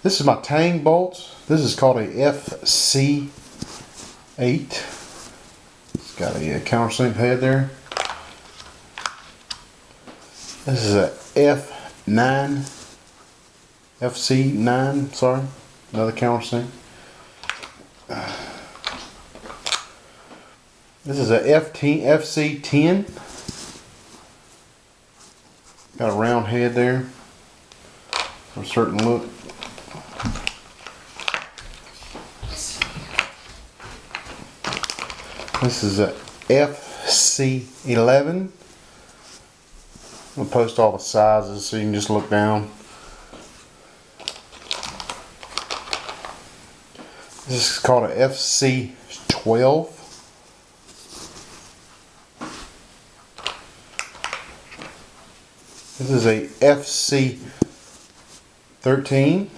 This is my Tang bolts. This is called a FC8. It's got a countersink head there. This is a F9. FC9, sorry. Another countersink. This is a FC10. Got a round head there for a certain look. This is a FC11. I'll post all the sizes so you can just look down. This is called a FC12. This is a FC13.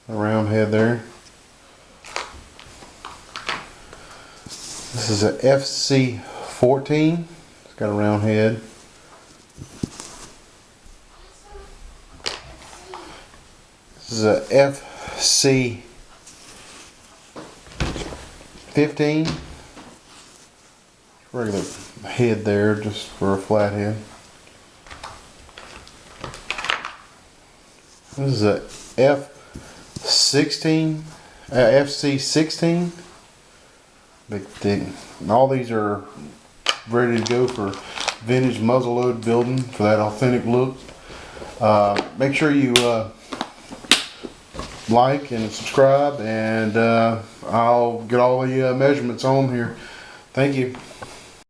A round head there. This is a FC14. It's got a round head. This is a FC15. Regular head there, just for a flat head. This is a FC16. Big thick. And all these are ready to go for vintage muzzleload building for that authentic look. Make sure you like and subscribe, and I'll get all the measurements on here. Thank you.